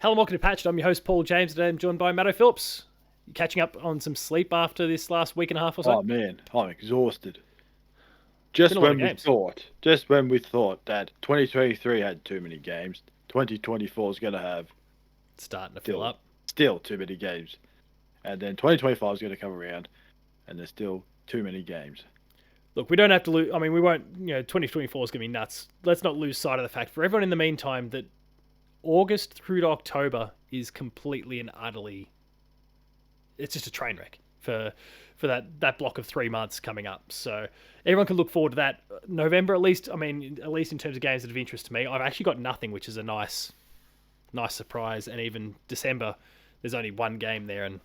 Hello, welcome to Patched. I'm your host, Paul James. Today I'm joined by Matto Phillips. You catching up on some sleep after this last week and a half or so? Oh man, I'm exhausted. Been a lot of games. Just when we thought that 2023 had too many games, 2024 is going to have It's starting to fill still, up. still too many games. And then 2025 is going to come around and there's still too many games. Look, we don't have to lose. I mean, we won't, 2024 is going to be nuts. Let's not lose sight of the fact for everyone in the meantime that August through to October is completely and utterly, it's just a train wreck for that block of 3 months coming up. So everyone can look forward to that. November, at least, at least in terms of games that of interest to me, I've actually got nothing, which is a nice surprise. And even December, there's only one game there, and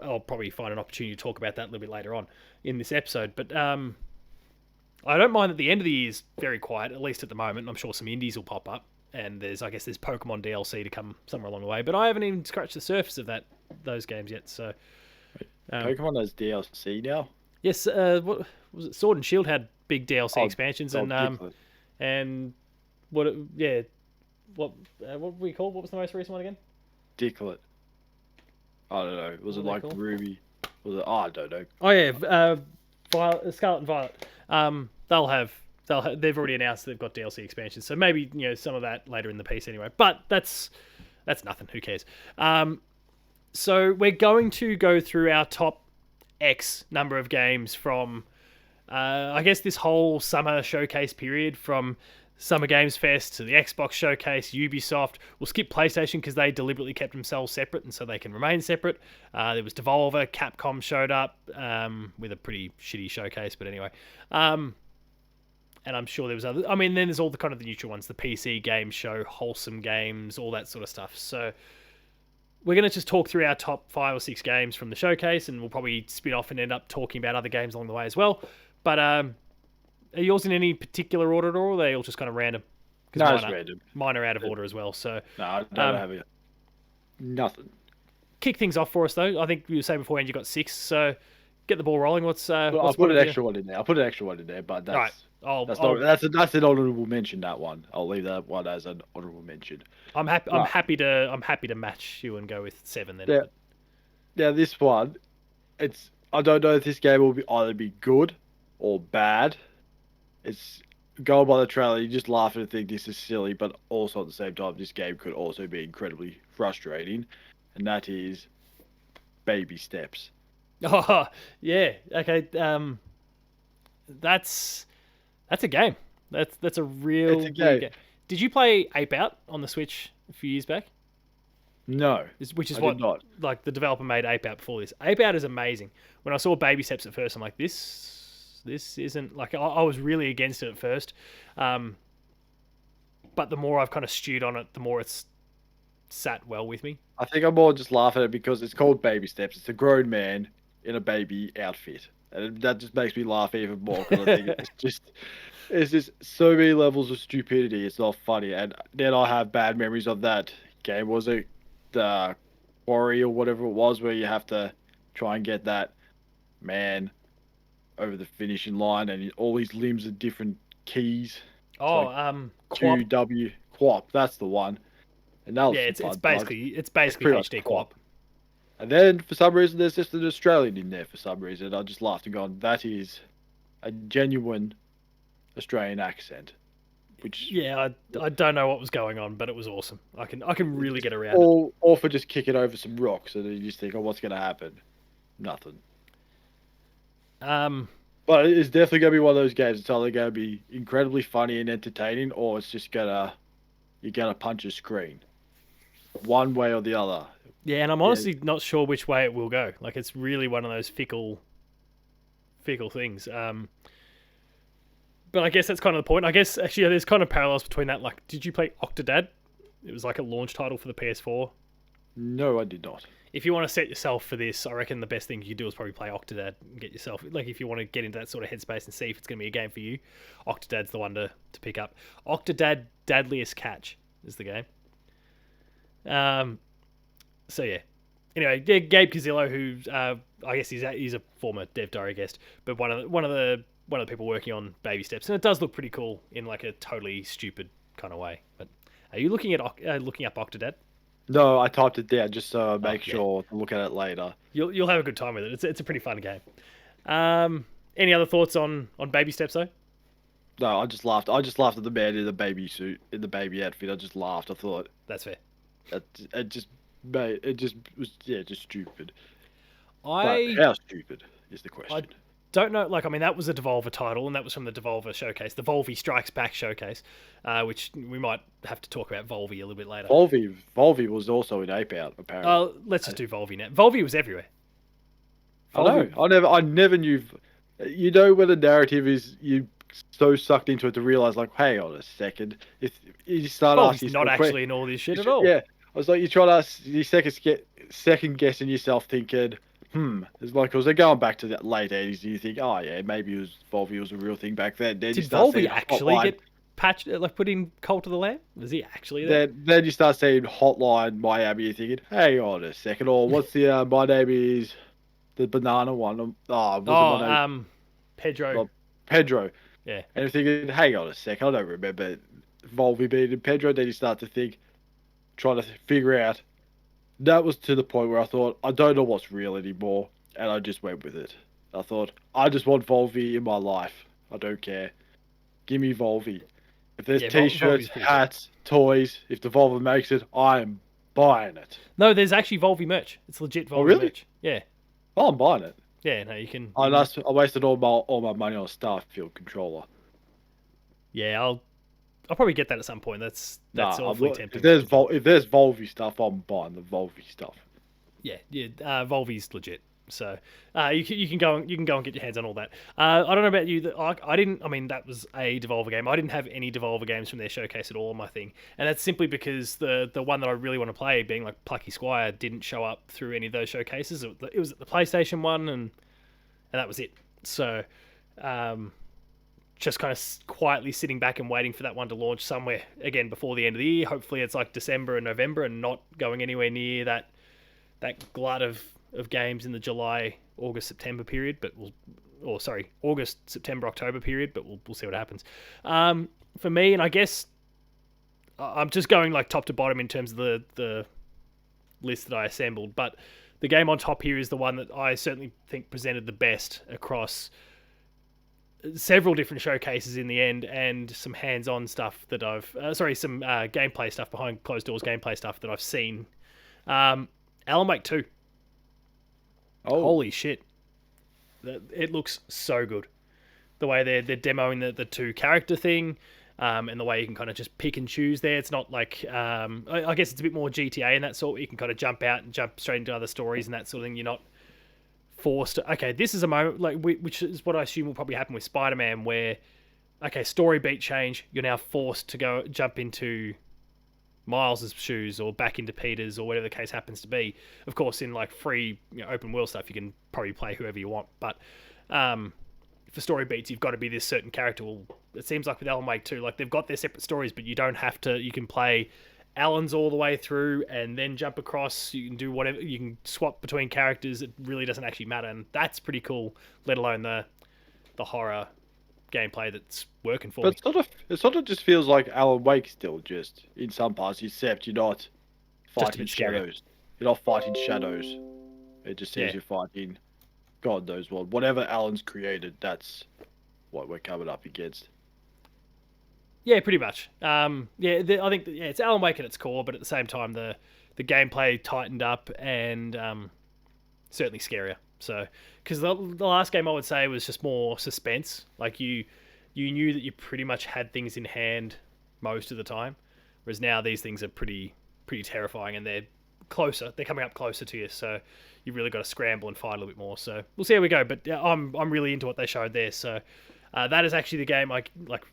I'll probably find an opportunity to talk about that a little bit later on in this episode. But I don't mind that the end of the year is very quiet, at least at the moment. I'm sure some indies will pop up, and there's Pokemon DLC to come somewhere along the way. But I haven't even scratched the surface of those games yet. So Pokemon has DLC now? yes, what was it? Sword and Shield had big DLC expansions, Diglett. and what we call, what was the most recent one again? Diglett. I don't know. Was it like Ruby? Was it? Oh, I don't know. Oh yeah, Scarlet and Violet. They've already announced they've got DLC expansions, so maybe some of that later in the piece anyway. But that's nothing. Who cares? So we're going to go through our top X number of games from, I guess, this whole summer showcase period, from Summer Games Fest to the Xbox Showcase, Ubisoft. We'll skip PlayStation because they deliberately kept themselves separate, and so they can remain separate. There was Devolver, Capcom showed up with a pretty shitty showcase, but anyway. And I'm sure there was other. I mean, then there's all the kind of the neutral ones, the PC game show, Wholesome Games, all that sort of stuff. So we're going to just talk through our top 5 or 6 games from the showcase, and we'll probably spin off and end up talking about other games along the way as well. But are yours in any particular order at all, or are they all just kind of random? No, it's random. Mine are out of order as well. So no, I don't have it. Nothing. Kick things off for us, though. I think you were saying beforehand you got 6, so get the ball rolling. I'll put an extra one in there. But that's... Right. That's an honourable mention. That one, I'll leave that one as an honourable mention. I'm happy to match you and go with 7 then. Yeah. Now this one, I don't know if this game will either be good or bad. It's going by the trailer, you just laugh and think this is silly, but also at the same time, this game could also be incredibly frustrating, and that is Baby Steps. Oh yeah, okay. That's a game. That's a real game. Did you play Ape Out on the Switch a few years back? No, which is like the developer made Ape Out before this. Ape Out is amazing. When I saw Baby Steps at first, I'm like, this isn't like I was really against it at first, but the more I've kind of stewed on it, the more it's sat well with me. I think I'm more just laughing at it because it's called Baby Steps. It's a grown man in a baby outfit, and that just makes me laugh even more because I think it's just so many levels of stupidity. It's not funny, and then I have bad memories of that game. Was it the quarry or whatever it was, where you have to try and get that man over the finishing line, and all his limbs are different keys? QWOP. QWOP. That's the one. And that was it's basically HD QWOP. And then for some reason there's just an Australian in there for some reason. I just laughed and gone, that is a genuine Australian accent. Which I don't know what was going on, but it was awesome. I can really get around it. Or for just kicking over some rocks and then you just think, oh, what's gonna happen? Nothing. But it's definitely gonna be one of those games. It's either gonna be incredibly funny and entertaining, or it's just you're gonna punch a screen. One way or the other. Yeah, and I'm honestly not sure which way it will go. Like, it's really one of those fickle things. But I guess that's kind of the point. I guess, actually, there's kind of parallels between that. Like, did you play Octodad? It was like a launch title for the PS4. No, I did not. If you want to set yourself for this, I reckon the best thing you do is probably play Octodad and get yourself... Like, if you want to get into that sort of headspace and see if it's going to be a game for you, Octodad's the one to pick up. Octodad Dadliest Catch is the game. So yeah. Anyway, Gabe Cazillo, who I guess he's a former Dev Diary guest, but one of the people working on Baby Steps, and it does look pretty cool in like a totally stupid kind of way. But are you looking up Octodad? No, I typed it down just so I Oh make yeah, sure to look at it later. you'll have a good time with it. It's a pretty fun game. Any other thoughts on baby steps though? No, I just laughed. I just laughed at the man in the baby suit, in the baby outfit. I just laughed. I thought That's fair. it just made it just was just stupid. But I how stupid is the I question? don't know. Like, I mean, that was a Devolver title, and that was from the Devolver showcase, the Volvi Strikes Back showcase, which we might have to talk about Volvi a little bit later. Volvi was also in Ape Out apparently. Let's just do Volvi now. Volvi was everywhere. I know. Volvi, I never knew. You know when the narrative is you so sucked into it to realize like, hey, on a second, if you start Volvi's asking not yourself actually in all this shit at all. yeah, I was like, you try to ask, you second guessing yourself, thinking, it's like because they're going back to that late '80s, and you think, oh yeah, maybe Volvi was a real thing back then. Then you Did start Volvi seeing actually Hotline. get patched, like put in Cult of the Lamb? Was he actually there? Then you start seeing Hotline Miami. You're thinking, hang on a second, or what's the my name is the banana one? Was it Oh, my name? Pedro. Pedro. Yeah. And you're thinking, hang on a sec, I don't remember Volvi being in Pedro. Then you start to think, trying to figure out. That was to the point where I thought, I don't know what's real anymore. And I just went with it. I thought, I just want Volvi in my life. I don't care. Give me Volvi. If there's Yeah, t-shirts, Volvi's pretty hats, toys, if Devolver makes it, I am buying it. No, there's actually Volvi merch. It's legit Oh, Volvi really? merch. Yeah. Oh, I'm buying it. Yeah, no, you can. I wasted all my money on a Starfield controller. Yeah, I'll probably get that at some point. That's Nah, awfully tempting. if there's Volvi stuff, I'm buying the Volvi stuff. Yeah, Volvi's legit. So you can go and get your hands on all that. I don't know about you. I didn't. I mean, that was a Devolver game. I didn't have any Devolver games from their showcase at all on my thing, and that's simply because the one that I really want to play, being like Plucky Squire, didn't show up through any of those showcases. It was at the PlayStation one, and that was it. So, just kind of quietly sitting back and waiting for that one to launch somewhere again before the end of the year. Hopefully, it's like December and November, and not going anywhere near that glut of games in the July, August, September period. But August, September, October period. But we'll see what happens. For me, and I guess I'm just going like top to bottom in terms of the list that I assembled. But the game on top here is the one that I certainly think presented the best across several different showcases in the end, and some hands-on stuff that some gameplay stuff, behind closed doors gameplay stuff that I've seen. Alan Wake 2. Oh, Holy shit. It looks so good. The way they're demoing the two character thing, and the way you can kind of just pick and choose there. It's not like, I guess it's a bit more GTA in that sort, where you can kind of jump out and jump straight into other stories and that sort of thing. You're not forced to, okay, this is a moment, like, which is what I assume will probably happen with Spider-Man, where, okay, story beat change, you're now forced to jump into Miles's shoes or back into Peter's or whatever the case happens to be. Of course, in like free, open world stuff, you can probably play whoever you want, but for story beats, you've got to be this certain character. Well, it seems like with Alan Wake 2, like they've got their separate stories, but you don't have to. You can play Alan's all the way through and then jump across. You can do whatever. You can swap between characters. It really doesn't actually matter, and that's pretty cool. Let alone the horror gameplay that's working for me. but it sort of just feels like Alan Wake still, just in some parts, except you're not fighting shadows. You're not fighting shadows. It just seems you're fighting God knows what. Whatever Alan's created, that's what we're coming up against. Yeah, pretty much. I think it's Alan Wake at its core, but at the same time, the gameplay tightened up and certainly scarier. So, because the last game I would say was just more suspense. Like you knew that you pretty much had things in hand most of the time, whereas now these things are pretty terrifying, and they're closer. They're coming up closer to you, so you've really got to scramble and fight a little bit more. So we'll see how we go. But I'm really into what they showed there. So that is actually the game I like.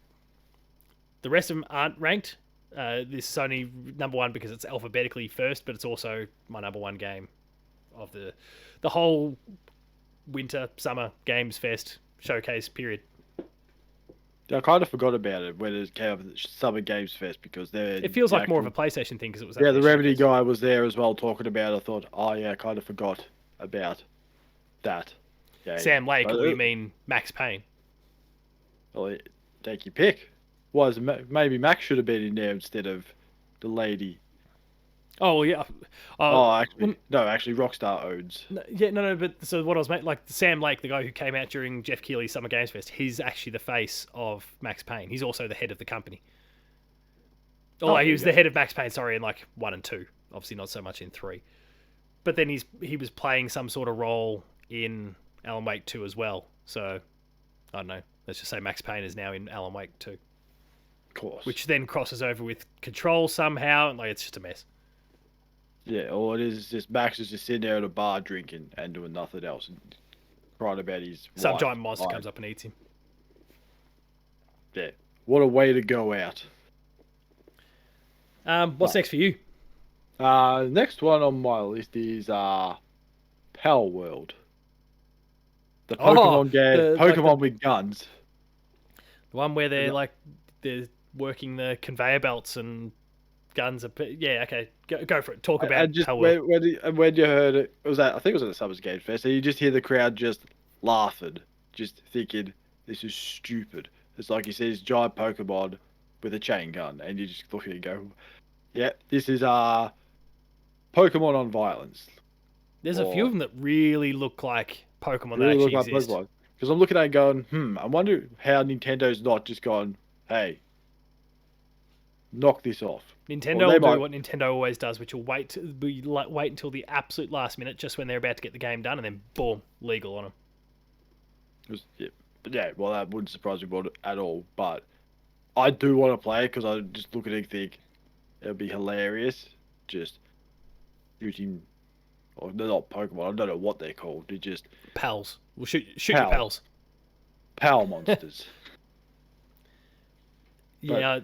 The rest of them aren't ranked. This is only number one because it's alphabetically first, but it's also my number one game of the whole winter, summer games fest showcase period. I kind of forgot about it when it came up at the Summer Games Fest because it feels like more of a PlayStation thing because it was the Remedy guy was there as well talking about it. I thought, oh yeah, I kind of forgot about that game. Sam Lake, or you mean Max Payne? Well, take your pick. Maybe Max should have been in there instead of the lady. Oh yeah. Oh, Well, actually, Rockstar owns. yeah, no, no. But so what I was like Sam Lake, the guy who came out during Jeff Keighley's Summer Games Fest, he's actually the face of Max Payne. He's also the head of the company. Oh, Oh, he there you was the go. head of Max Payne. Sorry, in like 1 and 2. Obviously, not so much in 3. But then he was playing some sort of role in Alan Wake 2 as well. So I don't know. Let's just say Max Payne is now in Alan Wake 2, Of course. which then crosses over with Control somehow, and like it's just a mess. Yeah, all it is just Max is just sitting there at a bar drinking and doing nothing else and crying about his Some wife. giant monster Like, comes up and eats him. yeah, what a way to go out. What's But next for you? next one on my list is Pal World, the Oh, Pokemon game, the Pokemon with guns. one where And, they're working the conveyor belts and guns. Yeah, okay, go for it. Talk I about just how well. when you heard it, was that I think it was at the Summers Games Fest, and you just hear the crowd just laughing, just thinking this is stupid. It's like he says giant Pokemon with a chain gun, and you just look at it and go, yeah, this is Pokemon on violence. There's a few of Or them that really look like Pokemon that really look actually like exist. Pokemon. Because I'm looking at it going, I wonder how Nintendo's not just gone, hey, knock this off. Or Nintendo they will do might, what Nintendo always does, which will wait until the absolute last minute, just when they're about to get the game done, and then boom, legal on them. yeah, but yeah, well, that wouldn't surprise me at all. But I do want to play it because I just look at it and think it would be hilarious. Just shooting, or they're not Pokemon. I don't know what they're called. They're just Pals, we'll shoot your pal, pals. pal monsters. But Yeah,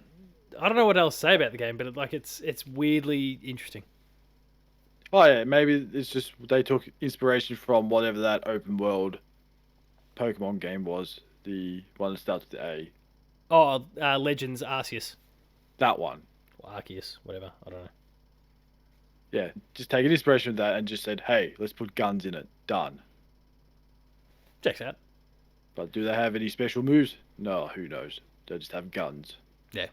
I don't know what else to say about the game, but it's weirdly interesting. oh yeah, maybe it's just they took inspiration from whatever that open world Pokemon game was. The one that starts with A. Oh, Legends Arceus That one. or Arceus, whatever. I don't know. Yeah, just taking inspiration from that and just said, hey, let's put guns in it. Done. Checks out. But do they have any special moves? No, who knows? They just have guns. Yeah.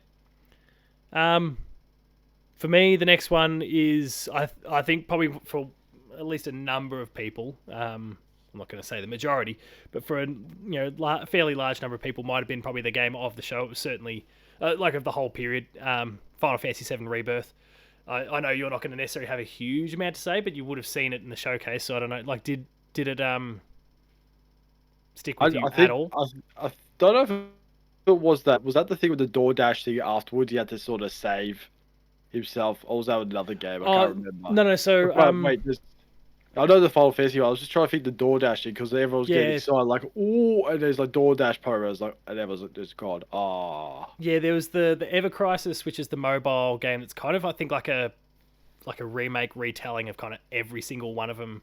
For me, the next one is I think probably for at least a number of people. I'm not going to say the majority, but for a fairly large number of people, might have been probably the game of the show. It was certainly like of the whole period. Final Fantasy VII Rebirth. I know you're not going to necessarily have a huge amount to say, but you would have seen it in the showcase. So I don't know. Like, did it stick with you I at think all? I don't know if it was that. Was that the thing with the DoorDash thing afterwards? He had to sort of save himself, or was that another game? I can't remember. No. So Wait, I know the Final Fantasy one. I was just trying to think the DoorDash thing because everyone was getting yeah, excited, like, oh, and there's like DoorDash programs, like, and everyone's like, just God, ah. yeah. There was the Ever Crisis, which is the mobile game. That's kind of I think like a remake retelling of kind of every single one of them.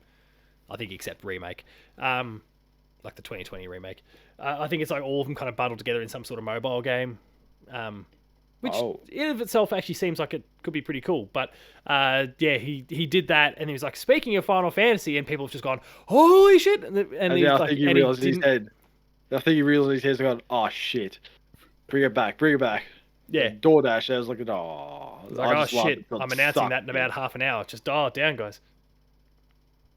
I think except remake, like the 2020 remake. I think it's like all of them kind of bundled together in some sort of mobile game. Which Oh, in of itself actually seems like it could be pretty cool. But yeah, he did that, and he was like, speaking of Final Fantasy, and people have just gone, holy shit! And and he's then I like, think he and he realized in his didn't, head. I think he realized in his head, he's going, oh shit, bring it back, bring it back. yeah, And DoorDash, I was like, oh, he's like, I oh just laughed. shit, I'm announcing that in about half an hour. Just dial it down, guys.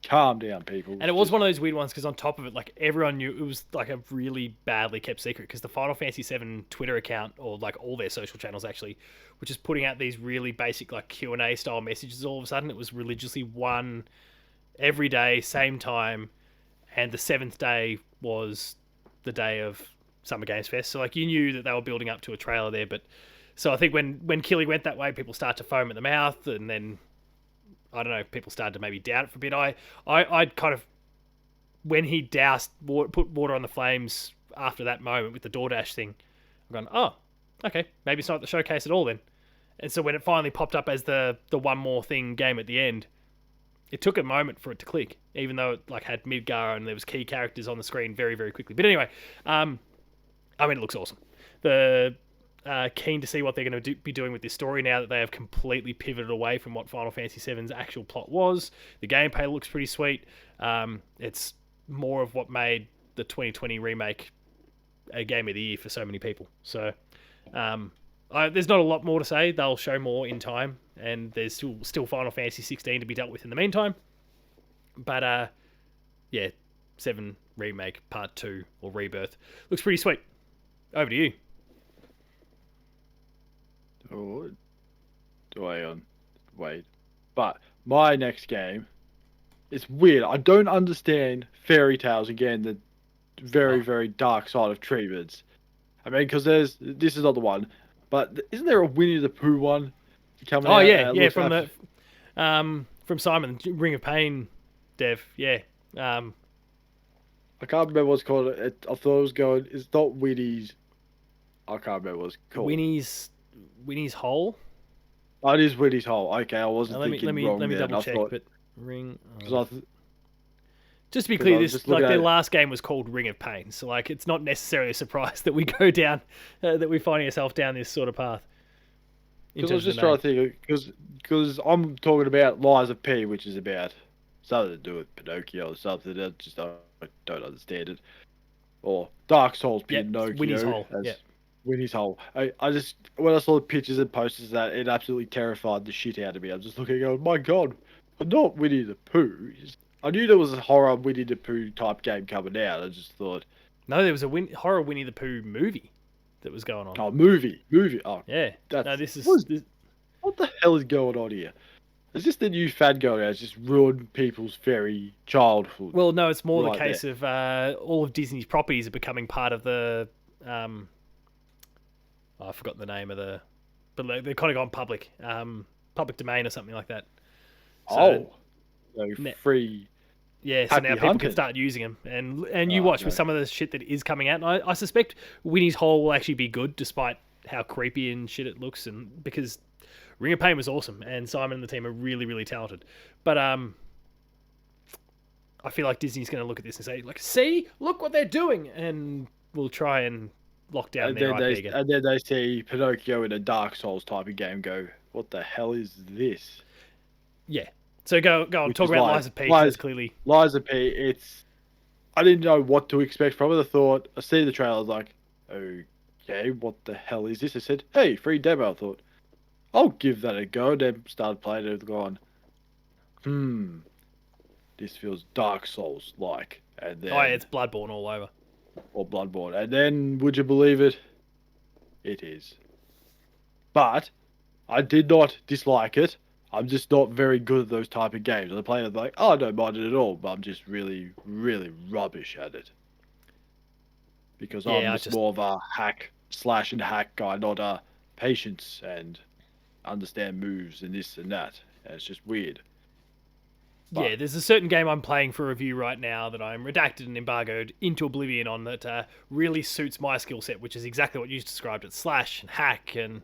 Calm down, people. And it was one of those weird ones because on top of it, like everyone knew it was like a really badly kept secret because the Final Fantasy VII Twitter account or like all their social channels actually, were just putting out these really basic like Q&A style messages. All of a sudden, it was religiously one every day, same time, and the seventh day was the day of Summer Games Fest. So like you knew that they were building up to a trailer there, but so I think when Killy went that way, people start to foam at the mouth, and then I don't know, people started to maybe doubt it for a bit. I'd kind of, when he put water on the flames after that moment with the DoorDash thing, I'm going, oh, okay, maybe it's not the showcase at all then. And so when it finally popped up as the one more thing game at the end, it took a moment for it to click, even though it like had Midgar and there was key characters on the screen very, very quickly. But anyway, I mean, it looks awesome. The keen to see what they're going to be doing with this story now that they have completely pivoted away from what Final Fantasy VII's actual plot was. The gameplay looks pretty sweet. It's more of what made the 2020 remake a game of the year for so many people. So there's not a lot more to say. They'll show more in time. and there's still Final Fantasy 16 to be dealt with in the meantime. But yeah, 7 Remake Part 2 or Rebirth looks pretty sweet. Over to you. Oh, wait. But my next game, it's weird. I don't understand fairy tales again. The very dark side of treatments. I mean, because this is not the one, but isn't there a Winnie the Pooh one coming out? Yeah, from Simon Ring of Pain, Dev. Yeah. I can't remember what's called. I thought it was going. It's not Winnie's. I can't remember what it's called. Winnie's Hole. Oh, it is Winnie's Hole. Okay, I wasn't thinking wrong. Let me there, double check. thought, but Ring. Just to be 'cause clear, I was this just looking their at it. last game was called Ring of Pain, so it's not necessarily a surprise that we go down that we find ourselves down this sort of path. Because I was just trying to think, because I'm talking about Lies of P, which is about something to do with Pinocchio or something. I don't understand it. Or Dark Souls Pinocchio. Winnie's Hole. Yeah. Winnie's Hole. I just, when I saw the pictures and posters of that, it absolutely terrified the shit out of me. I was just looking and going, my God, not Winnie the Pooh. I knew there was a horror Winnie the Pooh type game coming out. I just thought... No, there was a horror Winnie the Pooh movie that was going on. Oh, movie. Oh, yeah. What the hell is going on here? Is this the new fad going on? It's just ruined people's very childhood. Well, no, it's more the case of all of Disney's properties are becoming part of the... I forgot the name of but they're kind of gone public domain or something like that. So free. Yeah, so now people can start using them, and you watch with some of the shit that is coming out. And I suspect Winnie's Hole will actually be good, despite how creepy and shit it looks, and because Ring of Pain was awesome, and Simon and the team are really, really talented. But I feel like Disney's going to look at this and say, see, look what they're doing, and we'll try and lock down their IP again. And then they see Pinocchio in a Dark Souls type of game. Go, what the hell is this? Yeah. So go on, talk about Lies of P. Lies of P. I didn't know what to expect from it. I see the trailer, I was like, okay, what the hell is this? I said, hey, free demo. I thought, I'll give that a go. Then started playing it, gone, this feels Dark Souls like. And then, it's Bloodborne all over. Or Bloodborne. And then, would you believe it? It is. But I did not dislike it. I'm just not very good at those type of games. I play it like, I don't mind it at all, but I'm just really, really rubbish at it. Because I'm just more of a slash and hack guy, not a patience and understand moves and this and that. And it's just weird. But, there's a certain game I'm playing for review right now that I'm redacted and embargoed into oblivion on that really suits my skill set, which is exactly what you described. It's slash and hack and...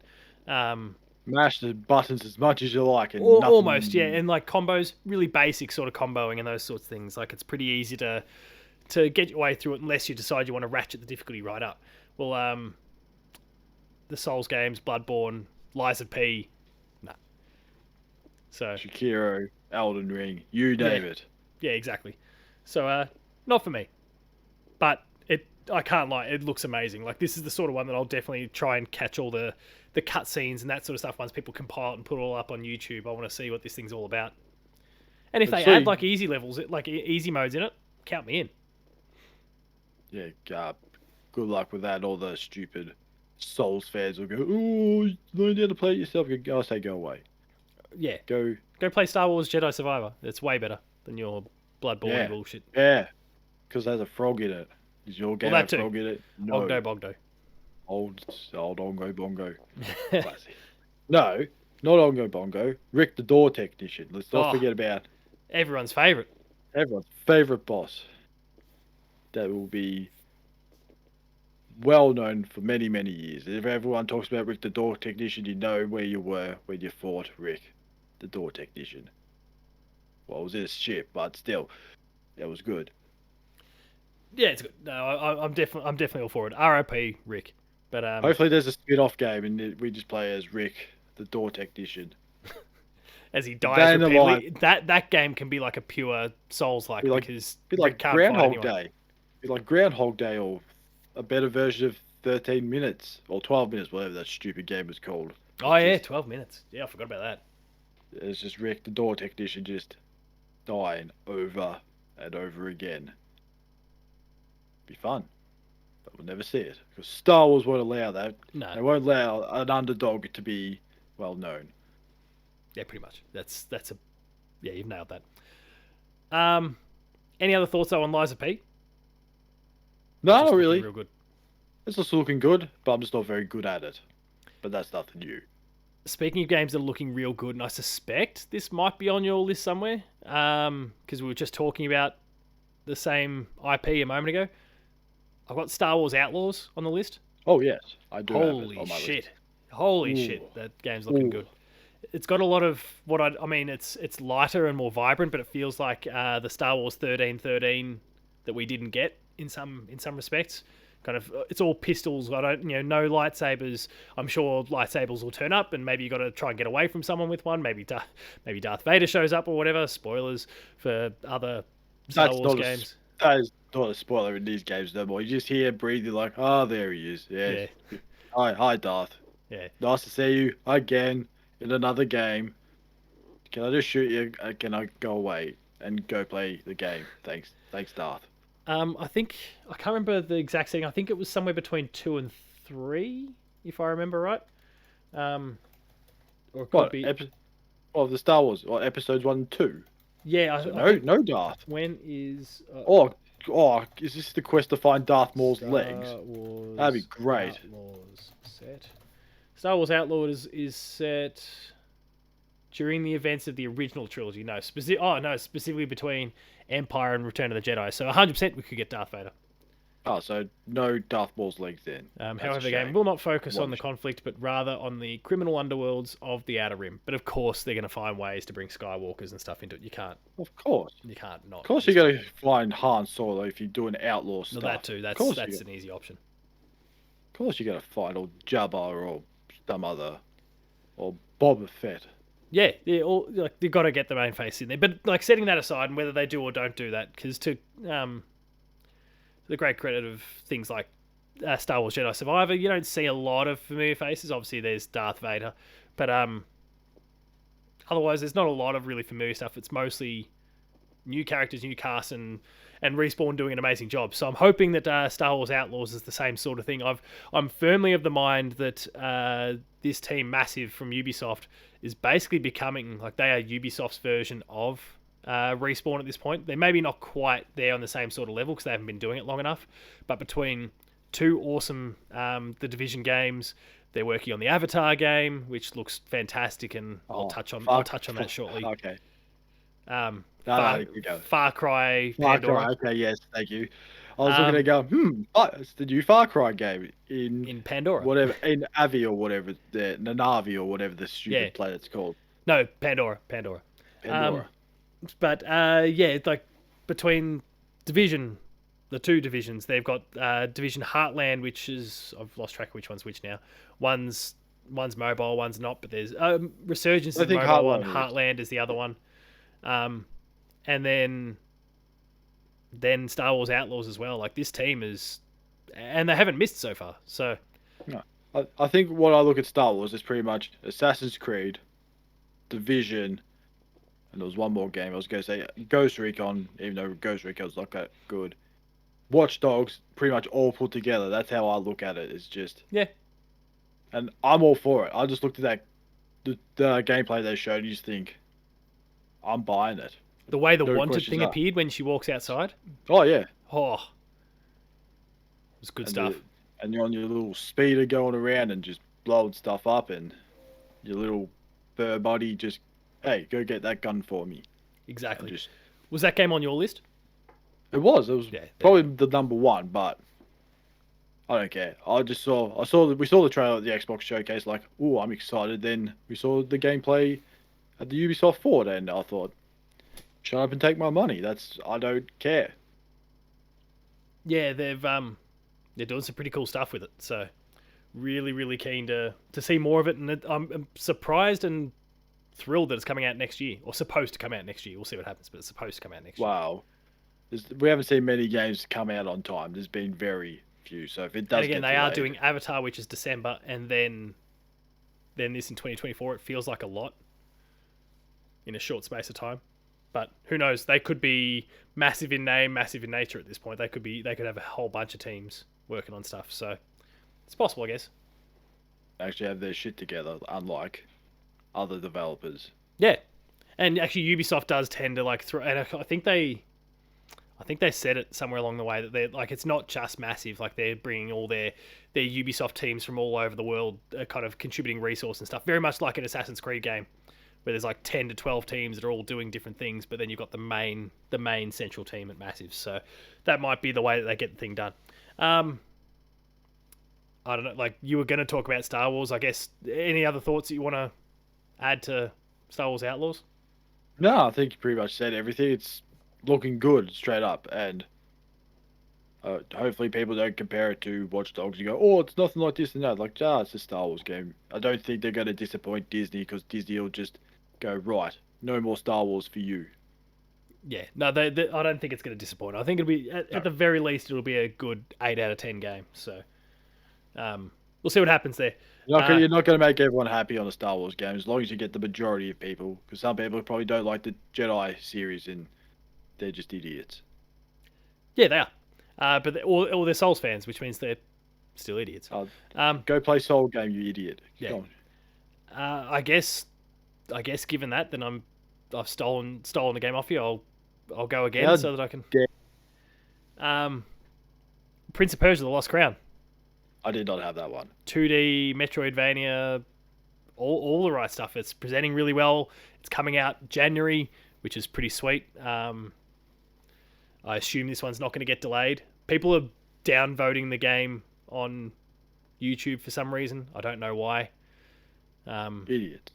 mash the buttons as much as you like. And almost, yeah. And combos, really basic sort of comboing and those sorts of things. It's pretty easy to get your way through it unless you decide you want to ratchet the difficulty right up. Well, the Souls games, Bloodborne, Lies of P, nah. So Sekiro, Elden Ring, you name it. Yeah, exactly. So, not for me. But I can't lie, it looks amazing. This is the sort of one that I'll definitely try and catch all the cutscenes and that sort of stuff once people compile it and put it all up on YouTube. I want to see what this thing's all about. And if they add easy levels, easy modes in it, count me in. Yeah, good luck with that. All the stupid Souls fans will go, oh, learn how to play it yourself. I'll say go away. Yeah. Go play Star Wars Jedi Survivor. It's way better than your Bloodborne bullshit. Yeah, because there's a frog in it. Is your game a frog in it? No. Bogdo. Old Ongo Bongo. Classic. No, not Ongo Bongo. Rick the Door Technician. Let's not forget about... Everyone's favourite. Everyone's favourite boss. That will be well known for many, many years. If everyone talks about Rick the Door Technician, you know where you were when you fought Rick the Door Technician. Well, it was in a ship, but still, that was good. Yeah, it's good. No, I'm definitely all for it. R.I.P. Rick. But hopefully there's a spin-off game and we just play as Rick, the door technician. As he dies repeatedly. That game can be like a pure Souls-like. Be like Groundhog Day. Be like Groundhog Day or a better version of 13 minutes or 12 minutes, whatever that stupid game is called. Oh, yeah, 12 minutes. Yeah, I forgot about that. It's just Rick, the door technician, just dying over and over again. Be fun, but we'll never see it because Star Wars won't allow that. No. They won't allow an underdog to be well known. Yeah, pretty much. That's a yeah. You've nailed that. Any other thoughts though on Liza P? No, Just not looking really. Real good. It's just looking good, but I'm just not very good at it. But that's nothing new. Speaking of games that are looking real good, and I suspect this might be on your list somewhere, because we were just talking about the same IP a moment ago. I've got Star Wars Outlaws on the list. Oh yes, I do. Holy have it on my shit! list. Holy Ooh. shit! That game's looking Ooh. good. It's got a lot of what I mean. It's lighter and more vibrant, but it feels like the Star Wars 1313 that we didn't get in some respects. Kind of, it's all pistols. I don't, no lightsabers. I'm sure lightsabers will turn up, and maybe you got to try and get away from someone with one. Maybe Darth Vader shows up or whatever. Spoilers for other Star Wars games. That is not a spoiler in these games no more. You just hear him breathing like, oh, there he is. Yeah. Hi, Darth. Yeah. Nice to see you again in another game. Can I just shoot you? Can I go away and go play the game? Thanks, Darth. I think I can't remember the exact setting. I think it was somewhere between 2 and 3, if I remember right. Or it could be the Star Wars or episodes 1 and 2. Yeah. So no Darth. When is? Is this the quest to find Darth Maul's legs? Wars That'd be great. Outlaws set. Star Wars Outlaws is set during the events of the original trilogy. No, specifically between Empire and Return of the Jedi. So 100% we could get Darth Vader. Oh, so no Darth Maul's legs then. However, the game will not focus on the conflict, but rather on the criminal underworlds of the Outer Rim. But of course, they're going to find ways to bring Skywalkers and stuff into it. You can't. Of course. You can't not. Of course, you got to find Han Solo if you do an outlaw stuff. No, that too. That's an easy option. Of course, you got to find or Jabba or some other or Boba Fett. Yeah, you've got to get the main face in there. But like setting that aside, and whether they do or don't do that, because to the great credit of things like Star Wars Jedi Survivor, you don't see a lot of familiar faces. Obviously, there's Darth Vader, but otherwise, there's not a lot of really familiar stuff. It's mostly new characters, new cast, and Respawn doing an amazing job. So I'm hoping that Star Wars Outlaws is the same sort of thing. I'm firmly of the mind that this team, Massive from Ubisoft, is basically becoming like they are Ubisoft's version of Respawn at this point. They're maybe not quite there on the same sort of level because they haven't been doing it long enough. But between two awesome The Division games, they're working on the Avatar game, which looks fantastic, and I'll touch on that shortly. Okay. Far Cry. Pandora. Okay, yes, thank you. I was looking to go, it's the new Far Cry game in Pandora. Whatever, in Avi or whatever, the Nanavi or whatever the stupid planet's called. No, Pandora. But like between Division, the two divisions, they've got Division Heartland, which is, I've lost track of which one's which now. One's mobile, one's not, but there's Resurgence is the mobile one, Heartland is the other one. And then Star Wars Outlaws as well. Like this team is, and they haven't missed so far. So, no, I think what I look at Star Wars is pretty much Assassin's Creed, Division, and there was one more game I was going to say Ghost Recon. Even though Ghost Recon's not that good, Watch Dogs, pretty much all put together. That's how I look at it. It's just and I'm all for it. I just looked at the gameplay they showed. And you just think, I'm buying it. The way the Wanted thing appeared when she walks outside. Oh, yeah. Oh. It was good stuff. And you're on your little speeder going around and just blowing stuff up, and your little fur buddy just, hey, go get that gun for me. Exactly. Was that game on your list? It was. It was probably the number one, but I don't care. We saw the trailer at the Xbox showcase, like, ooh, I'm excited. Then we saw the gameplay at the Ubisoft Forward, and I thought, shut up and take my money. I don't care. Yeah, they're doing some pretty cool stuff with it. So really, really keen to see more of it. And I'm surprised and thrilled that it's coming out next year, or supposed to come out next year. We'll see what happens, but it's supposed to come out next year. Wow. We haven't seen many games come out on time. There's been very few. So if it does, and again, they are doing Avatar, which is December, and then this in 2024. It feels like a lot. in a short space of time. But who knows? They could be massive in name, massive in nature at this point. They could have a whole bunch of teams working on stuff. So it's possible, I guess. Actually, have their shit together, unlike other developers. Yeah, and actually, Ubisoft does tend to like throw. And I think they said it somewhere along the way that they're like, it's not just massive. Like they're bringing all their Ubisoft teams from all over the world, kind of contributing resource and stuff. Very much like an Assassin's Creed game, where there's like 10 to 12 teams that are all doing different things, but then you've got the main central team at Massive. So that might be the way that they get the thing done. I don't know. Like, you were going to talk about Star Wars, I guess. Any other thoughts that you want to add to Star Wars Outlaws? No, I think you pretty much said everything. It's looking good, straight up, and hopefully people don't compare it to Watch Dogs and go, oh, it's nothing like this and that. Like, it's a Star Wars game. I don't think they're going to disappoint Disney, because Disney will just go, right, no more Star Wars for you. Yeah, no, I don't think it's going to disappoint. I think it'll be, at the very least, it'll be a good 8 out of 10 game. So, we'll see what happens there. You're not going to make everyone happy on a Star Wars game, as long as you get the majority of people, because some people probably don't like the Jedi series and they're just idiots. Yeah, they are. But all they're Souls fans, which means they're still idiots. Go play Soul game, you idiot. Yeah. I guess given that, then I've stolen the game off you. I'll go again so that I can. Yeah. Prince of Persia: The Lost Crown. I did not have that one. 2D Metroidvania, all the right stuff. It's presenting really well. It's coming out January, which is pretty sweet. I assume this one's not going to get delayed. People are downvoting the game on YouTube for some reason. I don't know why. Idiot.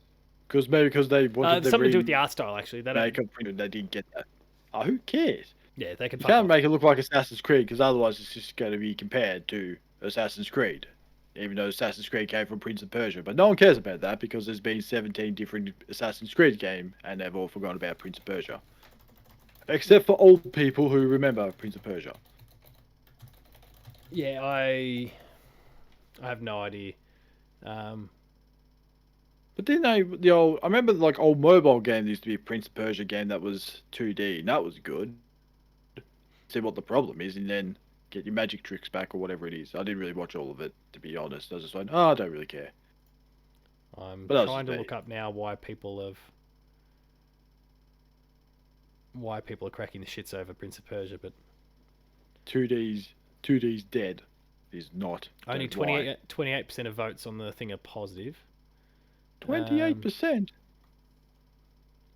Because they wanted something to do with the art style, actually. They didn't get that. Oh, who cares? Yeah, they can. You can't make it look like Assassin's Creed, because otherwise it's just going to be compared to Assassin's Creed, even though Assassin's Creed came from Prince of Persia. But no one cares about that, because there's been 17 different Assassin's Creed games, and they've all forgotten about Prince of Persia. Except for old people who remember Prince of Persia. Yeah, I have no idea. But then I remember like old mobile games used to be a Prince of Persia game that was 2D, and that was good. See what the problem is, and then get your magic tricks back or whatever it is. I didn't really watch all of it, to be honest. I was just like, I don't really care. I'm trying to look up now why people are cracking the shits over Prince of Persia, but 2D's dead is not. Only 28% of votes on the thing are positive. 28%.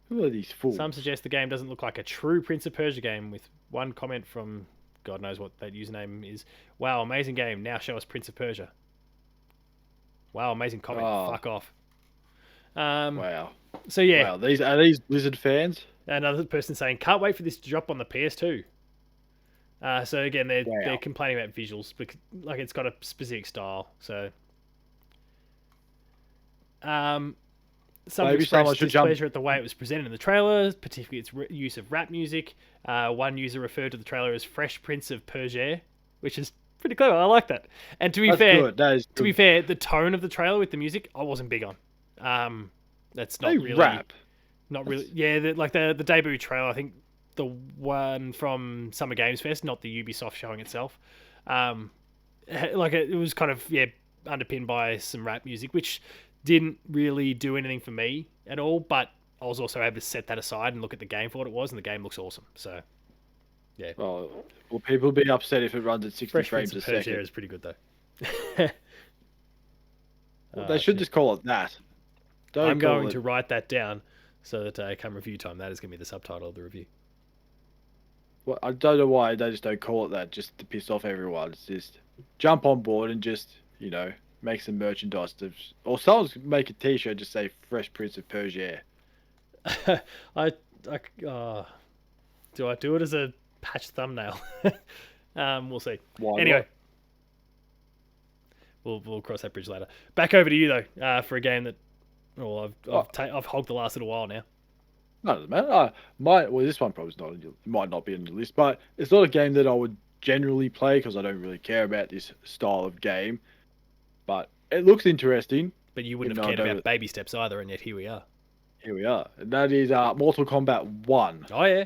Who are these fools? Some suggest the game doesn't look like a true Prince of Persia game, with one comment from God knows what that username is. Wow, amazing game. Now show us Prince of Persia. Wow, amazing comment. Fuck off. Wow. So yeah. Wow, are these Blizzard fans? Another person saying, can't wait for this to drop on the PS2. So again, they're complaining about visuals, because like it's got a specific style. So, some expressed displeasure at the way it was presented in the trailer, particularly its use of rap music. One user referred to the trailer as "Fresh Prince of Persia," which is pretty clever. I like that. And to be fair, the tone of the trailer with the music, I wasn't big on. That's not really rap. Not really. Yeah, the debut trailer, I think the one from Summer Games Fest, not the Ubisoft showing itself. It was kind of underpinned by some rap music, which didn't really do anything for me at all. But I was also able to set that aside and look at the game for what it was, and the game looks awesome. So, yeah. Well, will people be upset if it runs at 60 frames a second? Persia is pretty good though. They should just call it that. I'm going to write that down so that come review time, that is going to be the subtitle of the review. Well, I don't know why they just don't call it that, just to piss off everyone. It's just jump on board and just, make some merchandise. Or someone make a t-shirt, just say Fresh Prince of Persia. Do I do it as a patch thumbnail? We'll see. Why anyway. Not? We'll cross that bridge later. Back over to you though, for a game that I've hogged the last little while now. No, it doesn't matter. This one probably might not be on the list, but it's not a game that I would generally play, because I don't really care about this style of game. But it looks interesting. But you wouldn't have cared about Baby Steps either, and yet here we are. Here we are. And that is Mortal Kombat 1. Oh yeah.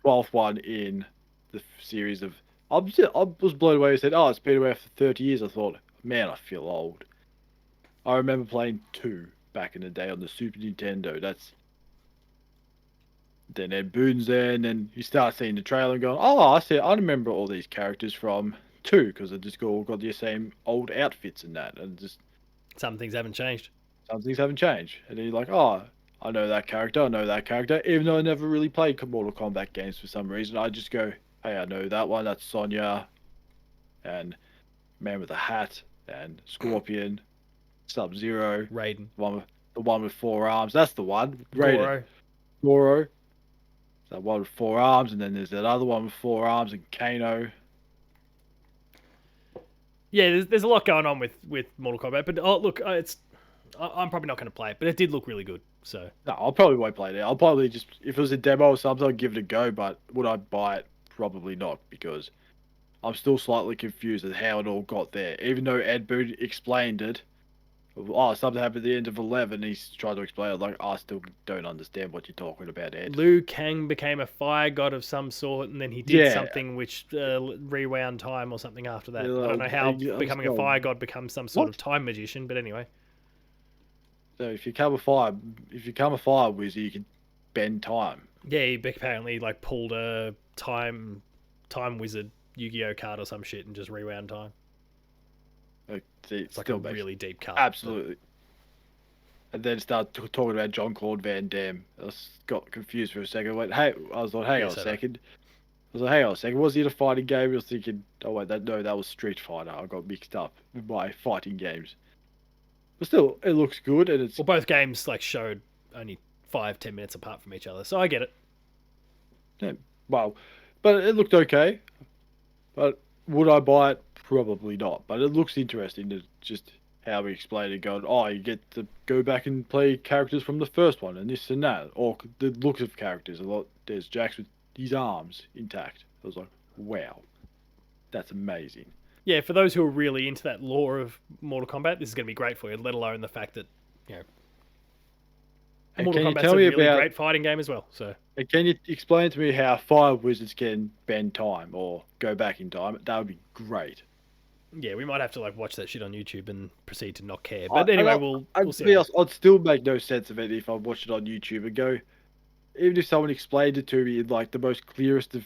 12th one in the series of. I was blown away. He said, "Oh, it's been away for 30 years." I thought, man, I feel old. I remember playing 2 back in the day on the Super Nintendo. Then Ed Boon's there, and then you start seeing the trailer and going, "Oh, I remember all these characters from 2 because they just all got the same old outfits and that, and just Some things haven't changed. some things haven't changed." And then you're like, "Oh, I know that character. I know that character." Even though I never really played Mortal Kombat games for some reason, I just go, "Hey, I know that one. That's Sonya, and Man with a Hat, and Scorpion, Sub-Zero, Raiden. the one with 4 arms. That's the one. Raiden, Goro. Goro. That one with 4 arms, and then there's that other one with 4 arms, and Kano." Yeah, there's a lot going on with Mortal Kombat, but look, I'm probably not going to play it, but it did look really good. So No, I'll probably won't play it. I'll probably just, if it was a demo or something, I'd give it a go. But would I buy it? Probably not, because I'm still slightly confused at how it all got there. Even though Ed Boon explained it, oh, something happened at the end of 11. He's trying to explain it like, I still don't understand what you're talking about, Ed. Liu Kang became a fire god of some sort, and then he did something which rewound time or something after that. Yeah, I don't know how I'm becoming a still- fire god becomes some sort What? of time magician, but anyway. So if you become a fire wizard, you can bend time. Yeah, he apparently like pulled a time wizard Yu-Gi-Oh card or some shit and just rewound time. Like, see, It's like a really deep card. absolutely. And then start talking about John Claude Van Damme. Got confused for a second. I was like, hang on a second. Was it a fighting game? I was thinking, oh wait, that was Street Fighter. I got mixed up with my fighting games. But still, it looks good, and it's Well, both games like showed only 5-10 minutes apart from each other, so I get it. yeah, well, but it looked okay. But would I buy it? Probably not. But it looks interesting. To just how we explained it, going, oh, you get to go back and play characters from the first one, and this and that, or the looks of characters. A lot. There's Jax with his arms intact. I was like, wow, that's amazing. Yeah, for those who are really into that lore of Mortal Kombat, this is going to be great for you, let alone the fact that, you know, And Mortal can you Kombat's tell a me really about? great fighting game as well. So And can you explain to me how fire wizards can bend time or go back in time? That would be great. yeah, we might have to like watch that shit on YouTube and proceed to not care. But anyway, we'll see. To be honest, I'd still make no sense of it if I watched it on YouTube and go, even if someone explained it to me in like the most clearest of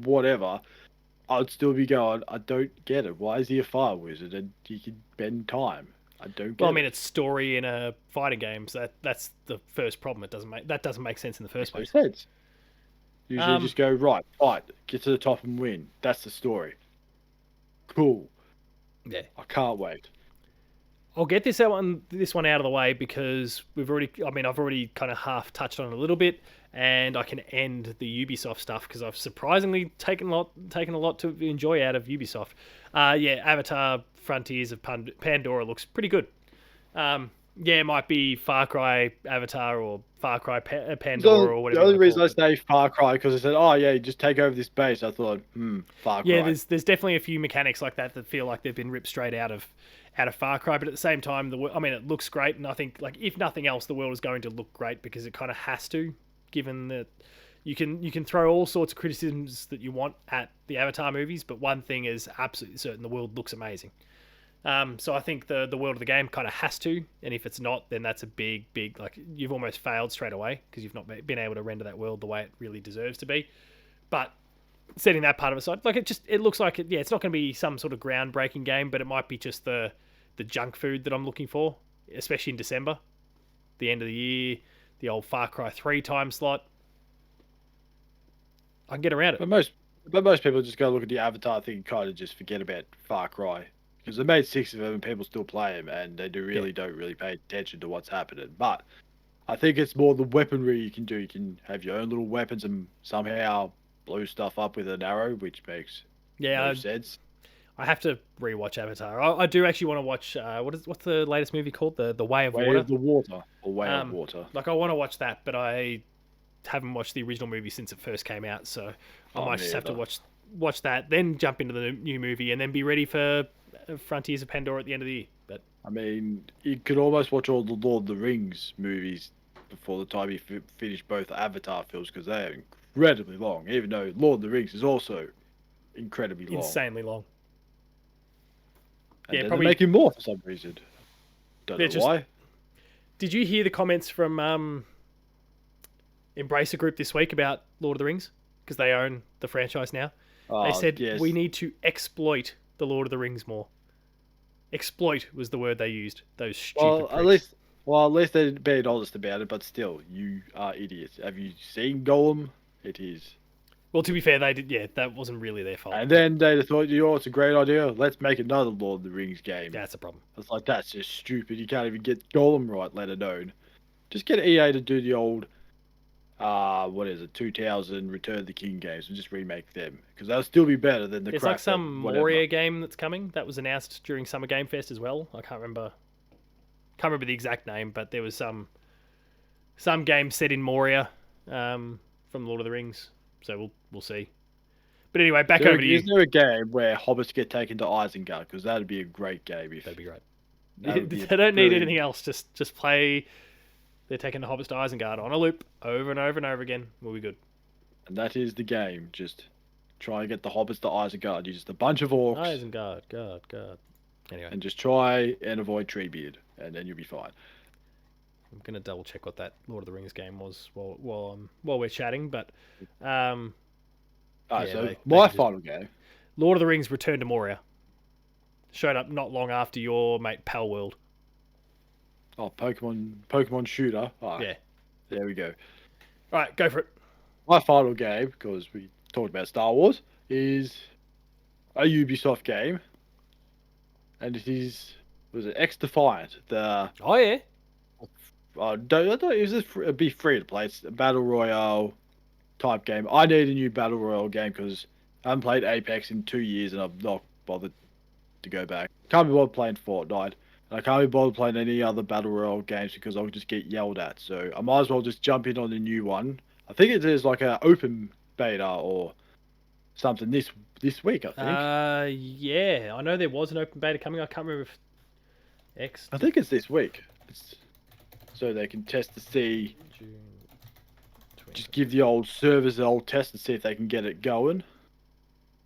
whatever, I'd still be going, I don't get it. Why is he a fire wizard and he can bend time? I don't get Well, I it. mean, it's story in a fighting game, so that's the first problem. That doesn't make sense in the first Makes place. no sense. Usually just go, right, fight, get to the top and win. That's the story. Cool. Yeah, I can't wait. I'll get this one out of the way because I've already kind of half touched on it a little bit, and I can end the Ubisoft stuff because I've surprisingly taken a lot to enjoy out of Ubisoft. Yeah, Avatar: Frontiers of Pandora looks pretty good. Yeah, it might be Far Cry Avatar or Far Cry Pandora or whatever. The only reason I say Far Cry because I said, oh yeah, just take over this base. I thought, Far Cry. Yeah, there's definitely a few mechanics like that feel like they've been ripped straight out of Far Cry, but at the same time, it looks great, and I think like if nothing else, the world is going to look great because it kind of has to, given that you can throw all sorts of criticisms that you want at the Avatar movies, but one thing is absolutely certain: the world looks amazing. So I think the world of the game kind of has to, and if it's not, then that's a big like you've almost failed straight away because you've not been able to render that world the way it really deserves to be. But setting that part of aside, like it looks like it. Yeah, it's not going to be some sort of groundbreaking game, but it might be just the junk food that I'm looking for, especially in December, the end of the year, the old Far Cry 3 time slot. I can get around it. But most people just go look at the Avatar thing and kind of just forget about Far Cry. Because they made 6 of them and people still play them and they don't really pay attention to what's happening. But I think it's more the weaponry you can do. You can have your own little weapons and somehow blow stuff up with an arrow, which makes no sense. I have to rewatch Avatar. I do actually want to watch what's the latest movie called? The Way of Water. Way of the Water. Or Way of Water. Like I want to watch that, but I haven't watched the original movie since it first came out, so I might just have to watch that, then jump into the new movie, and then be ready for Frontiers of Pandora at the end of the year. But I mean, you could almost watch all the Lord of the Rings movies before the time he finished both Avatar films because they are incredibly long. Even though Lord of the Rings is also incredibly long, Insanely long. and Yeah, then they're probably. making more for some reason. Don't They're know just. why. Did you hear the comments from Embracer Group this week about Lord of the Rings? Because they own the franchise now. They Oh said we yes. need to exploit the Lord of the Rings more. Exploit was the word they used. Those stupid Well, pricks. at least they're being honest about it. But still, you are idiots. Have you seen Golem? It is. Well, to be fair, they did. Yeah, that wasn't really their fault. And But then they thought, you know, it's a great idea. Let's make another Lord of the Rings game. that's a problem. It's like that's just stupid. You can't even get Golem right, let alone. Just get EA to do the old, what is it, 2000 Return of the King games and just remake them because they'll still be better than the There's crap like some whatever. Moria game that's coming. That was announced during Summer Game Fest as well. I can't remember. Can't remember the exact name, but there was some game set in Moria, from Lord of the Rings. So we'll see. But anyway, back over to you. Is there a game where hobbits get taken to Isengard? Because that'd be a great game. If That'd be great. that would be a They don't need brilliant- anything else. Just play. They're taking the hobbits to Isengard on a loop over and over and over again. We'll be good. And that is the game. Just try and get the hobbits to Isengard. You're just a bunch of orcs. Isengard, God. Anyway, And just try and avoid Treebeard, and then you'll be fine. I'm gonna double check what that Lord of the Rings game was while we're chatting. But Alright, Yeah, so they my just- final game. Lord of the Rings: Return to Moria showed up not long after your mate Pal World. Oh, Pokemon Shooter. Alright, Yeah. there we go. All right, go for it. My final game, because we talked about Star Wars, is a Ubisoft game, and was it X Defiant? The Oh yeah. I don't it was it'd be free to play. It's a battle royale type game. I need a new battle royale game because I haven't played Apex in 2 years, and I've not bothered to go back. Can't be bothered playing Fortnite. And I can't be bothered playing any other battle royale games because I'll just get yelled at. So I might as well just jump in on the new one. I think it is like an open beta or something this week. I think. Yeah. I know there was an open beta coming. I can't remember if X. I think it's this week. So they can test to see, June just give the old servers the old test and see if they can get it going.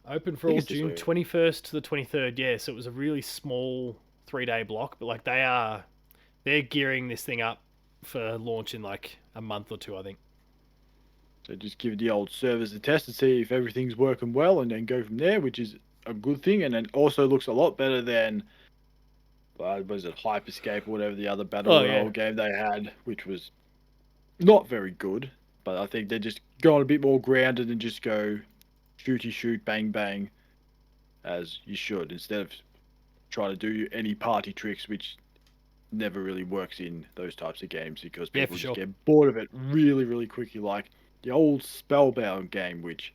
Open for I think all it's this June week. 21st to the 23rd. Yeah, so it was a really small 3-day block, but like they're gearing this thing up for launch in like a month or two, I think. So just give the old servers a test and see if everything's working well, and then go from there, which is a good thing. And then also looks a lot better than, was it Hyperscape or whatever the other battle royale game they had, which was not very good. But I think they're just going a bit more grounded and just go shooty shoot, bang bang, as you should, instead of trying to do any party tricks, which never really works in those types of games because Yeah, people for just sure. get bored of it really, really quickly, like the old Spellbound game, which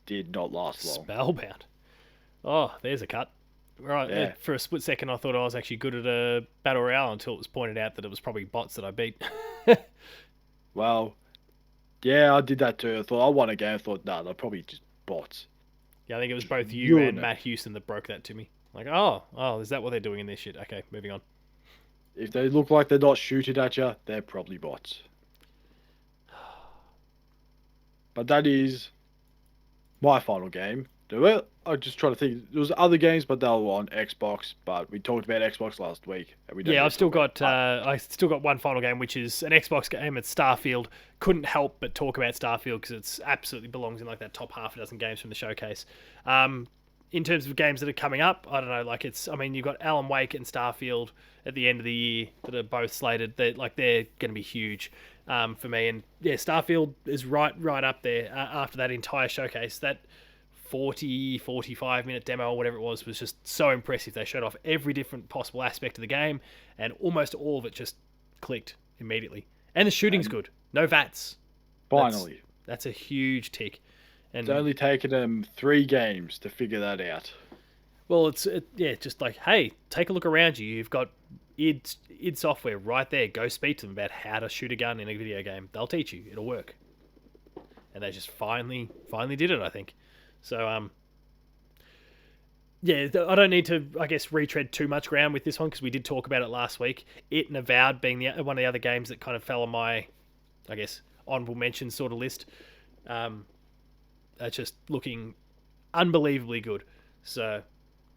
did not last long. Spellbound. Oh, there's a cut. Right, Yeah. for a split second I thought I was actually good at a battle royale until it was pointed out that it was probably bots that I beat. Well, yeah, I did that too. I thought I won a game. I thought, nah, they're probably just bots. Yeah, I think it was both you ruin and it. Matt Houston that broke that to me. Like, oh, is that what they're doing in this shit? Okay, moving on. If they look like they're not shooting at you, they're probably bots. But that is my final game. Well, I'm just trying to think. There was other games, but they were on Xbox. But we talked about Xbox last week. And we don't Yeah, need I've to still talk got about I still got one final game, which is an Xbox game. It's Starfield. Couldn't help but talk about Starfield because it's absolutely belongs in like that top half a dozen games from the showcase. In terms of games that are coming up, I don't know. Like you've got Alan Wake and Starfield at the end of the year that are both slated. They're going to be huge for me. And yeah, Starfield is right up there after that entire showcase. That 45 minute demo or whatever it was just so impressive. They showed off every different possible aspect of the game, and almost all of it just clicked immediately. And the shooting's good. No VATs. finally. That's a huge tick. And It's only taken them 3 games to figure that out. well, it's just like, hey, take a look around you. You've got id software right there. Go speak to them about how to shoot a gun in a video game. They'll teach you. It'll work. And they just finally did it, I think. So yeah, I don't need to, I guess, retread too much ground with this one because we did talk about it last week. It and Avowed being one of the other games that kind of fell on my, I guess, honorable mention sort of list. Um, are just looking unbelievably good. So,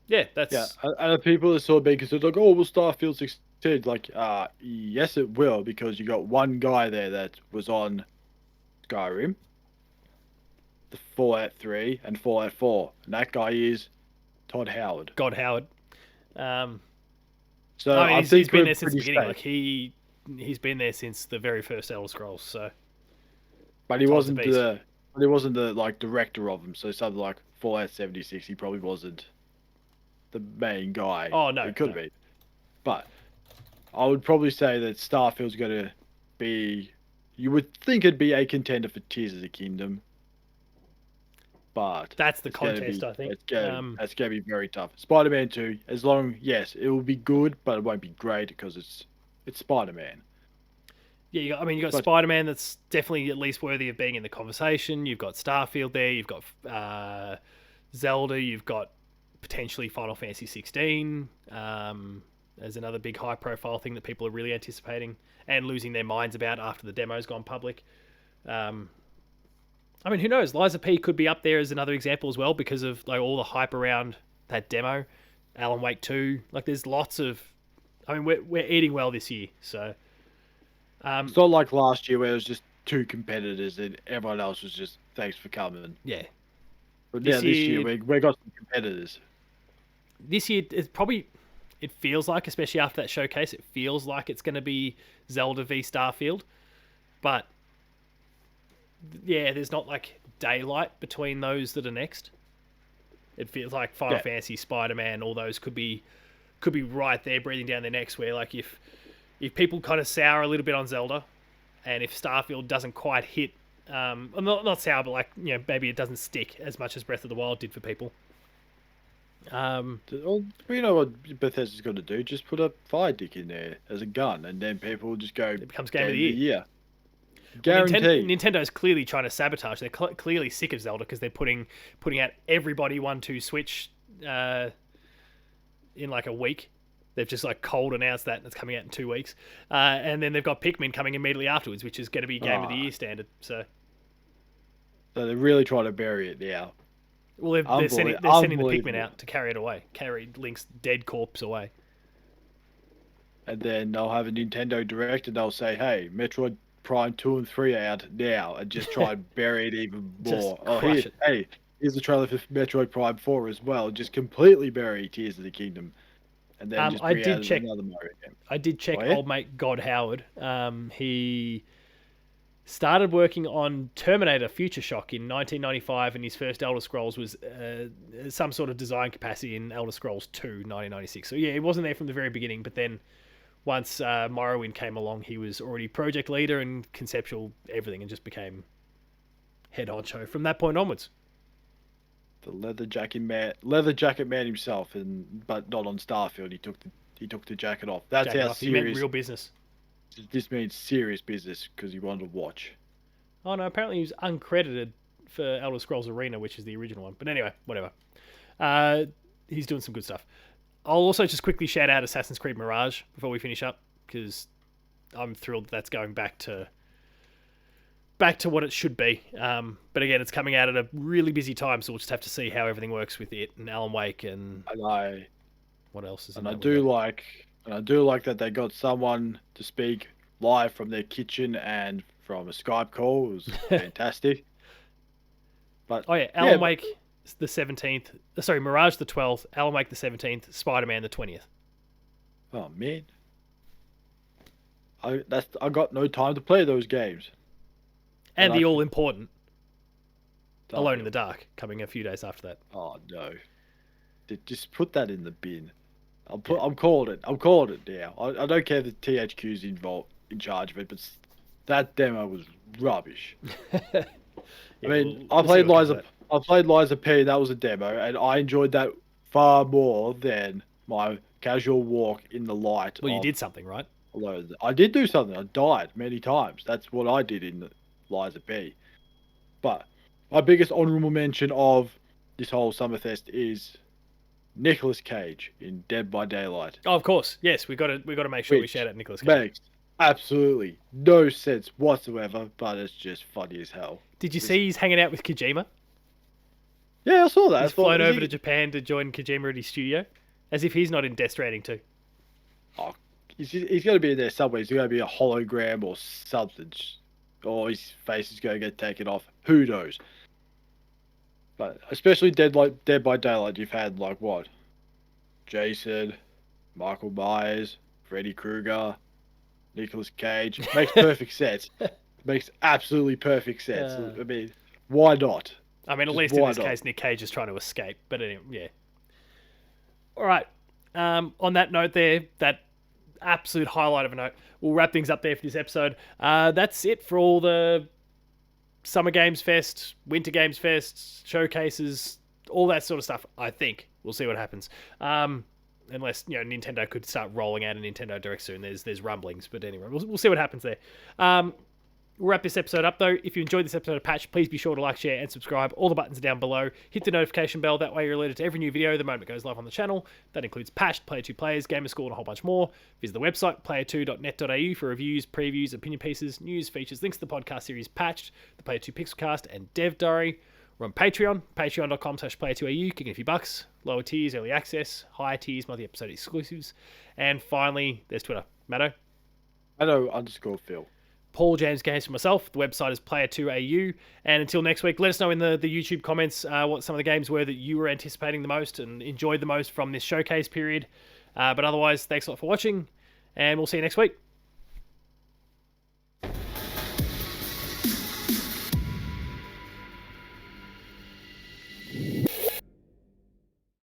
yeah, Yeah, that's and the people are so big because they're like, oh, will Starfield succeed? Like, yes, it will because you got one guy there that was on Skyrim, the Fallout 3, and Fallout 4, and that guy is Todd Howard. God Howard. Um, So I mean, I he's think been we're there since the pretty beginning. safe. Like he's been there since the very first Elder Scrolls. So But he Todd's a wasn't beast. the like director of them. So something like Fallout 76, he probably wasn't the main guy. Oh He no, could no. be. But I would probably say that Starfield's going to be. You would think it'd be a contender for Tears of the Kingdom, but That's the contest, I think. it's gonna be very tough. Spider-Man 2, as long yes, it will be good, but it won't be great because it's Spider-Man. Yeah, I mean, you got But Spider Man. That's definitely at least worthy of being in the conversation. You've got Starfield there. You've got Zelda. You've got potentially Final Fantasy 16 as another big high profile thing that people are really anticipating and losing their minds about after the demo's gone public. Um, I mean, who knows? Liza P could be up there as another example as well because of like all the hype around that demo. Alan Wake 2. Like, there's lots of. I mean, we're eating well this year, so. it's not like last year where it was just two competitors and everyone else was just thanks for coming. Yeah, But yeah, this this year year we got some competitors. it's probably, it feels like, especially after that showcase, it feels like it's going to be Zelda v Starfield, but yeah, there's not like daylight between those that are next. It feels like Final Yeah, Fantasy, Spider Man, all those could be right there breathing down their necks. Where like if people kind of sour a little bit on Zelda, and if Starfield doesn't quite hit, not sour, but like maybe it doesn't stick as much as Breath of the Wild did for people. well, you know what Bethesda's going to do? Just put a fire dick in there as a gun, and then people will just go It becomes Game Game of of the the Year. Year. Well, Guaranteed. Nintendo's clearly trying to sabotage. They're clearly sick of Zelda because they're putting out everybody 1-2 Switch in like a week. They've just like cold announced that and it's coming out in 2 weeks, and then they've got Pikmin coming immediately afterwards, which is going to be Game of the Ah, Year standard. So, so they're really trying to bury it now. well, they're sending the Pikmin Unbelievable. out to carry it away, carry Link's dead corpse away. And then they'll have a Nintendo Direct and they'll say, hey, Metroid Prime 2 and 3 are out now, and just try and bury it even Just more. Oh, crush it. hey, here's the trailer for Metroid Prime 4 as well. Just completely bury Tears of the Kingdom. And then just I bring out did check. another Mario game. I did check Oh, yeah? old mate God Howard. He started working on Terminator Future Shock in 1995, and his first Elder Scrolls was some sort of design capacity in Elder Scrolls 2, 1996. So yeah, he wasn't there from the very beginning, but then once Morrowind came along, he was already project leader and conceptual everything, and just became head honcho from that point onwards. The leather jacket man himself, and but not on Starfield. He took the jacket off. That's Jack how off. He meant serious real business. this means. Serious business because he wanted to watch. Oh no, apparently he was uncredited for Elder Scrolls Arena, which is the original one. But anyway, whatever. Uh, he's doing some good stuff. I'll also just quickly shout out Assassin's Creed Mirage before we finish up because I'm thrilled that's going back to what it should be. But again, it's coming out at a really busy time, so we'll just have to see how everything works with it and Alan Wake and And I what else is in and I that do window. like and I do like that they got someone to speak live from their kitchen and from a Skype call. It was fantastic. But Oh yeah, yeah, Alan Wake the 17th. Sorry, Mirage the 12th. Alan Wake the 17th. Spider Man the 20th. oh man, I got no time to play those games. And And I the could all important Alone in Starfield. the Dark coming a few days after that. Oh no. Just put that in the bin. I'm called it. I'm called it now. I don't care if the THQ's involved in charge of it, but that demo was rubbish. Yeah, I mean, we'll see what comes of that. I played Liza P, and that was a demo, and I enjoyed that far more than my casual walk in the light Well, you of did something, right? Alone. I did do something. I died many times. That's what I did in Liza P. But my biggest honourable mention of this whole Summerfest is Nicolas Cage in Dead by Daylight, Oh, of course. Yes, we got to make sure we which shout out Nicolas Cage. makes absolutely no sense whatsoever, but it's just funny as hell. Did you see he's hanging out with Kojima? Yeah, I saw that. He's I thought, flown over to Japan to join Kojima at his studio, as if he's not in Death Stranding too. oh, he's going to be in there somewhere. He's going to be a hologram or something, or his face is going to get taken off. Who knows? But especially Dead by Daylight, you've had like what? Jason, Michael Myers, Freddy Krueger, Nicolas Cage. Makes perfect sense. Makes absolutely perfect sense. I mean, why not? I mean, at Just least in why this not? case, Nick Cage is trying to escape. But anyway, yeah. All right. On that note there, that absolute highlight of a note, we'll wrap things up there for this episode. That's it for all the Summer Games Fest, Winter Games Fest, showcases, all that sort of stuff, I think. We'll see what happens. Unless, Nintendo could start rolling out a Nintendo Direct soon. There's rumblings. But anyway, we'll see what happens there. We'll wrap this episode up, though. If you enjoyed this episode of Patch, please be sure to like, share, and subscribe. All the buttons are down below. Hit the notification bell. That way you're alerted to every new video the moment it goes live on the channel. That includes Patched, Player 2 Players, Gamer School, and a whole bunch more. Visit the website, player2.net.au, for reviews, previews, opinion pieces, news, features, links to the podcast series Patched, the Player 2 Pixelcast, and Dev Diary. We're on Patreon, patreon.com/player2au, kicking a few bucks. Lower tiers, early access. Higher tiers, multi-episode exclusives. And finally, there's Twitter. Matto? Matto_Phil. Paul James Games for myself. The website is player2au. And until next week, let us know in the YouTube comments what some of the games were that you were anticipating the most and enjoyed the most from this showcase period. But otherwise, thanks a lot for watching, and we'll see you next week.